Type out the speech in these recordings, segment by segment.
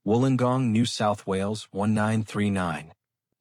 Wollongong, New South Wales 1939.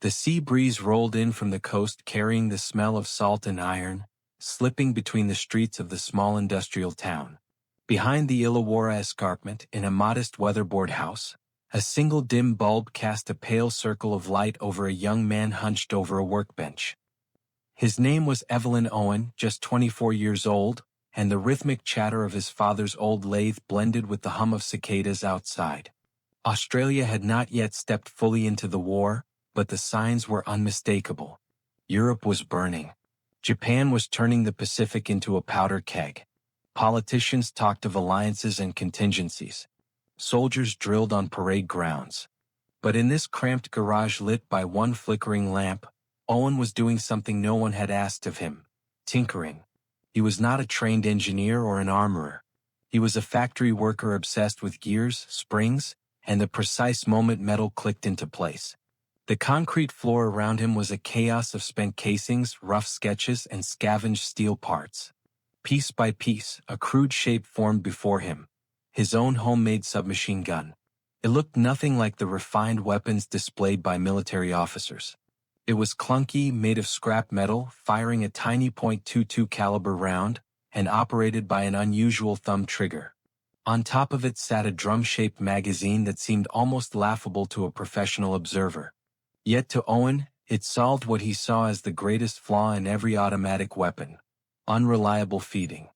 The sea breeze rolled in from the coast carrying the smell of salt and iron, slipping between the streets of the small industrial town. Behind the Illawarra escarpment, in a modest weatherboard house, a single dim bulb cast a pale circle of light over a young man hunched over a workbench. His name was Evelyn Owen, just 24 years old, and the rhythmic chatter of his father's old lathe blended with the hum of cicadas outside. Australia had not yet stepped fully into the war, but the signs were unmistakable. Europe was burning. Japan was turning the Pacific into a powder keg. Politicians talked of alliances and contingencies. Soldiers drilled on parade grounds. But in this cramped garage lit by one flickering lamp, Owen was doing something no one had asked of him: tinkering. He was not a trained engineer or an armorer. He was a factory worker obsessed with gears, springs, and the precise moment metal clicked into place. The concrete floor around him was a chaos of spent casings, rough sketches, and scavenged steel parts. Piece by piece, a crude shape formed before him: his own homemade submachine gun. It looked nothing like the refined weapons displayed by military officers. It was clunky, made of scrap metal, firing a tiny .22 caliber round, and operated by an unusual thumb trigger. On top of it sat a drum-shaped magazine that seemed almost laughable to a professional observer. Yet to Owen, it solved what he saw as the greatest flaw in every automatic weapon: unreliable feeding.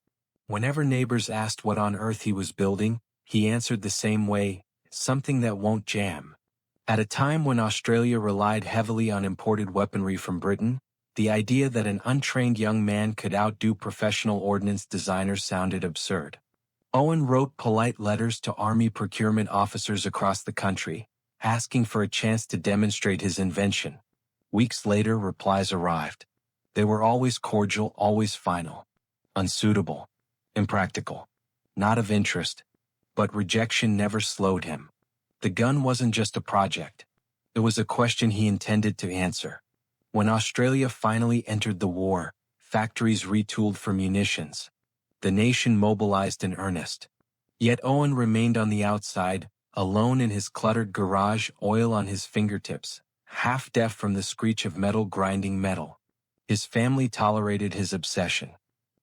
Whenever neighbors asked what on earth he was building, he answered the same way: something that won't jam. At a time when Australia relied heavily on imported weaponry from Britain, the idea that an untrained young man could outdo professional ordnance designers sounded absurd. Owen wrote polite letters to Army procurement officers across the country, asking for a chance to demonstrate his invention. Weeks later, replies arrived. They were always cordial, always final. Unsuitable. Impractical. Not of interest. But rejection never slowed him. The gun wasn't just a project. It was a question he intended to answer. When Australia finally entered the war, factories retooled for munitions. The nation mobilized in earnest. Yet Owen remained on the outside, alone in his cluttered garage, oil on his fingertips, half deaf from the screech of metal grinding metal. His family tolerated his obsession.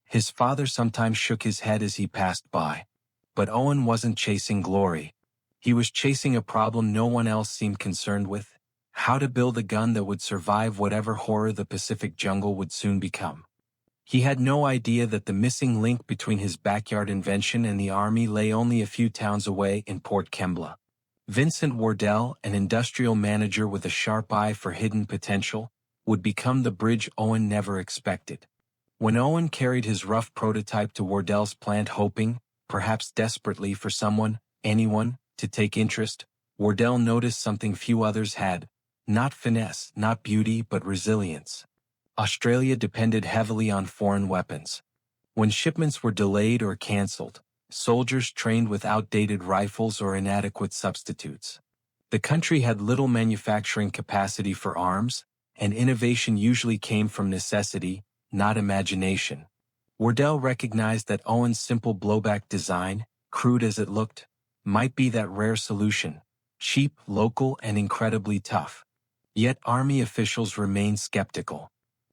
His father sometimes shook his head as he passed by. But Owen wasn't chasing glory. He was chasing a problem no one else seemed concerned with: how to build a gun that would survive whatever horror the Pacific jungle would soon become. He had no idea that the missing link between his backyard invention and the army lay only a few towns away in Port Kembla. Vincent Wardell, an industrial manager with a sharp eye for hidden potential, would become the bridge Owen never expected. When Owen carried his rough prototype to Wardell's plant hoping, perhaps desperately, for someone, anyone, to take interest, Wardell noticed something few others had: not finesse, not beauty, but resilience. Australia depended heavily on foreign weapons. When shipments were delayed or cancelled, soldiers trained with outdated rifles or inadequate substitutes. The country had little manufacturing capacity for arms, and innovation usually came from necessity, not imagination. Wardell recognized that Owen's simple blowback design, crude as it looked, might be that rare solution: cheap, local, and incredibly tough. Yet Army officials remained skeptical.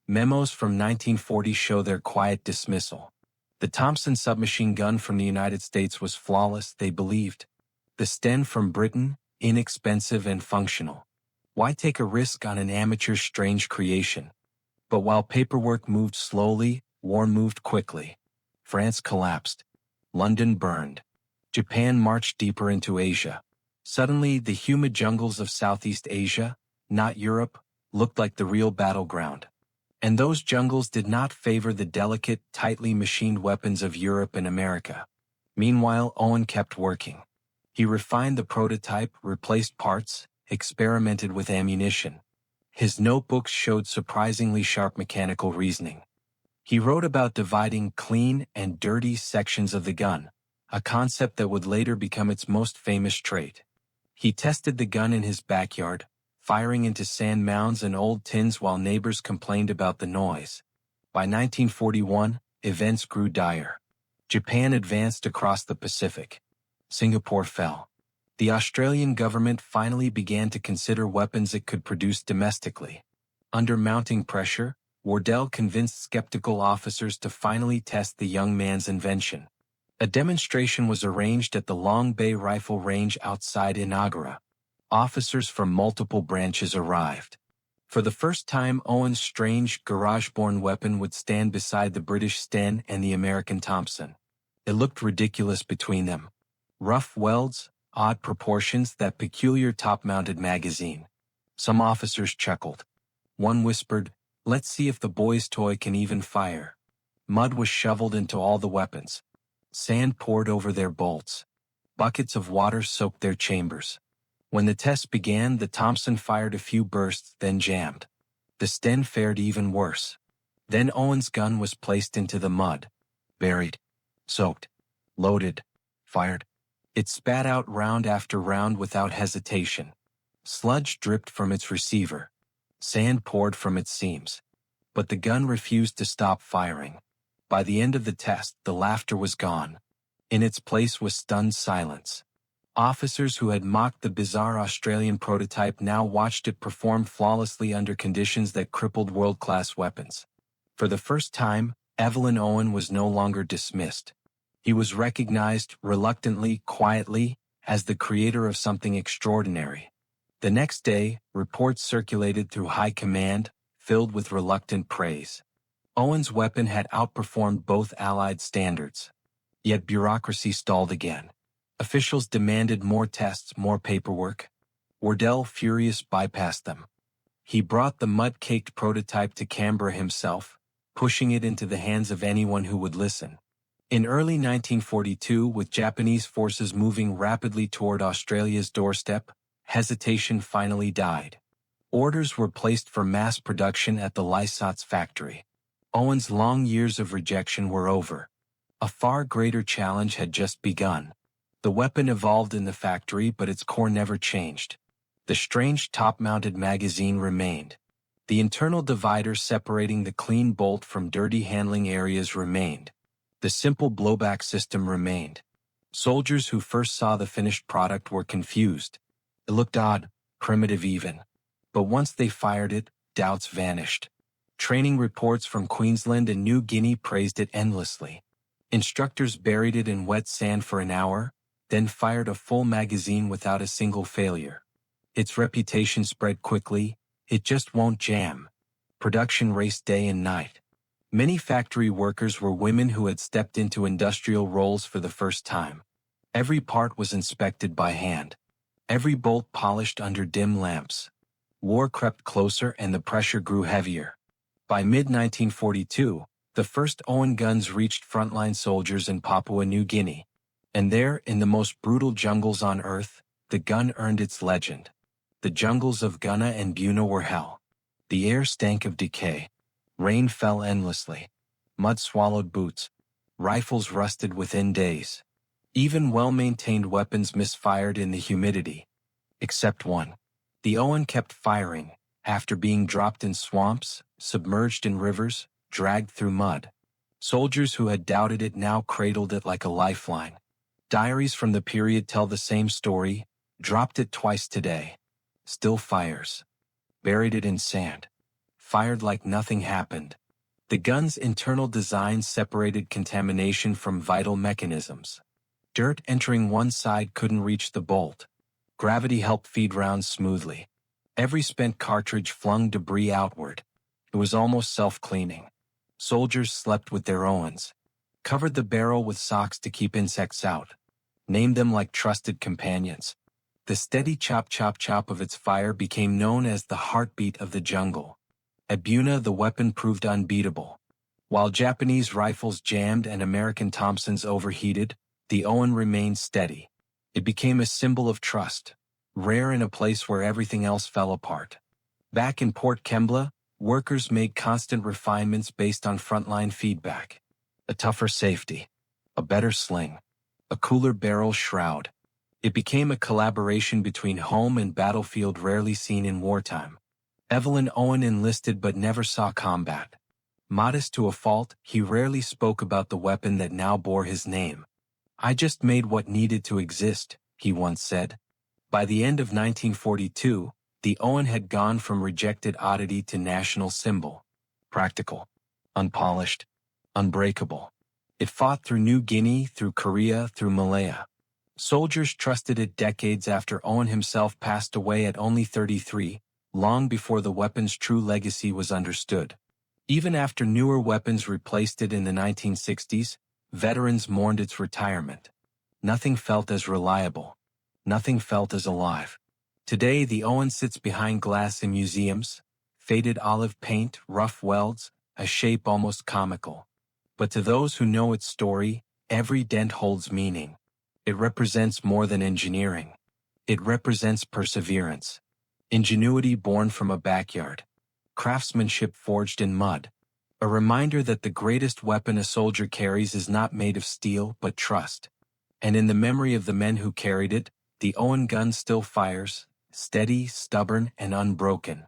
Memos from 1940 show their quiet dismissal. The Thompson submachine gun from the United States was flawless, they believed. The Sten from Britain, inexpensive and functional. Why take a risk on an amateur's strange creation? But while paperwork moved slowly, war moved quickly. France collapsed. London burned. Japan marched deeper into Asia. Suddenly, the humid jungles of Southeast Asia, not Europe, looked like the real battleground. And those jungles did not favor the delicate, tightly machined weapons of Europe and America. Meanwhile, Owen kept working. He refined the prototype, replaced parts, experimented with ammunition. His notebooks showed surprisingly sharp mechanical reasoning. He wrote about dividing clean and dirty sections of the gun, a concept that would later become its most famous trait. He tested the gun in his backyard, firing into sand mounds and old tins while neighbors complained about the noise. By 1941, events grew dire. Japan advanced across the Pacific. Singapore fell. The Australian government finally began to consider weapons it could produce domestically. Under mounting pressure, Wardell convinced skeptical officers to finally test the young man's invention. A demonstration was arranged at the Long Bay Rifle Range outside Inagara. Officers from multiple branches arrived. For the first time, Owen's strange, garage-born weapon would stand beside the British Sten and the American Thompson. It looked ridiculous between them. Rough welds, odd proportions, that peculiar top-mounted magazine. Some officers chuckled. One whispered, "Let's see if the boy's toy can even fire." Mud was shoveled into all the weapons. Sand poured over their bolts. Buckets of water soaked their chambers. When the test began, the Thompson fired a few bursts, then jammed. The Sten fared even worse. Then Owen's gun was placed into the mud. Buried. Soaked. Loaded. Fired. It spat out round after round without hesitation. Sludge dripped from its receiver. Sand poured from its seams. But the gun refused to stop firing. By the end of the test, the laughter was gone. In its place was stunned silence. Officers who had mocked the bizarre Australian prototype now watched it perform flawlessly under conditions that crippled world-class weapons. For the first time, Evelyn Owen was no longer dismissed. He was recognized, reluctantly, quietly, as the creator of something extraordinary. The next day, reports circulated through high command, filled with reluctant praise. Owen's weapon had outperformed both Allied standards. Yet bureaucracy stalled again. Officials demanded more tests, more paperwork. Wardell, furious, bypassed them. He brought the mud-caked prototype to Canberra himself, pushing it into the hands of anyone who would listen. In early 1942, with Japanese forces moving rapidly toward Australia's doorstep, hesitation finally died. Orders were placed for mass production at the Lysot's factory. Owen's long years of rejection were over. A far greater challenge had just begun. The weapon evolved in the factory, but its core never changed. The strange top-mounted magazine remained. The internal divider separating the clean bolt from dirty handling areas remained. The simple blowback system remained. Soldiers who first saw the finished product were confused. It looked odd, primitive even. But once they fired it, doubts vanished. Training reports from Queensland and New Guinea praised it endlessly. Instructors buried it in wet sand for an hour, then fired a full magazine without a single failure. Its reputation spread quickly. "It just won't jam." Production raced day and night. Many factory workers were women who had stepped into industrial roles for the first time. Every part was inspected by hand. Every bolt polished under dim lamps. War crept closer and the pressure grew heavier. By mid-1942, the first Owen guns reached frontline soldiers in Papua New Guinea. And there, in the most brutal jungles on Earth, the gun earned its legend. The jungles of Gunma and Buna were hell. The air stank of decay. Rain fell endlessly. Mud swallowed boots. Rifles rusted within days. Even well-maintained weapons misfired in the humidity. Except one. The Owen kept firing, after being dropped in swamps, submerged in rivers, dragged through mud. Soldiers who had doubted it now cradled it like a lifeline. Diaries from the period tell the same story. Dropped it twice today. Still fires. Buried it in sand. Fired like nothing happened. The gun's internal design separated contamination from vital mechanisms. Dirt entering one side couldn't reach the bolt. Gravity helped feed rounds smoothly. Every spent cartridge flung debris outward. It was almost self-cleaning. Soldiers slept with their Owens. Covered the barrel with socks to keep insects out. Named them like trusted companions. The steady chop-chop-chop of its fire became known as the heartbeat of the jungle. At Buna, the weapon proved unbeatable. While Japanese rifles jammed and American Thompsons overheated, the Owen remained steady. It became a symbol of trust, rare in a place where everything else fell apart. Back in Port Kembla, workers made constant refinements based on frontline feedback. A tougher safety, a better sling, a cooler barrel shroud. It became a collaboration between home and battlefield rarely seen in wartime. Evelyn Owen enlisted but never saw combat. Modest to a fault, he rarely spoke about the weapon that now bore his name. "I just made what needed to exist," he once said. By the end of 1942, the Owen had gone from rejected oddity to national symbol. Practical, unpolished, unbreakable. It fought through New Guinea, through Korea, through Malaya. Soldiers trusted it decades after Owen himself passed away at only 33, long before the weapon's true legacy was understood. Even after newer weapons replaced it in the 1960s, veterans mourned its retirement. Nothing felt as reliable. Nothing felt as alive. Today, the Owen sits behind glass in museums, faded olive paint, rough welds, a shape almost comical. But to those who know its story, every dent holds meaning. It represents more than engineering. It represents perseverance. Ingenuity born from a backyard. Craftsmanship forged in mud. A reminder that the greatest weapon a soldier carries is not made of steel but trust. And in the memory of the men who carried it, the Owen gun still fires, steady, stubborn, and unbroken.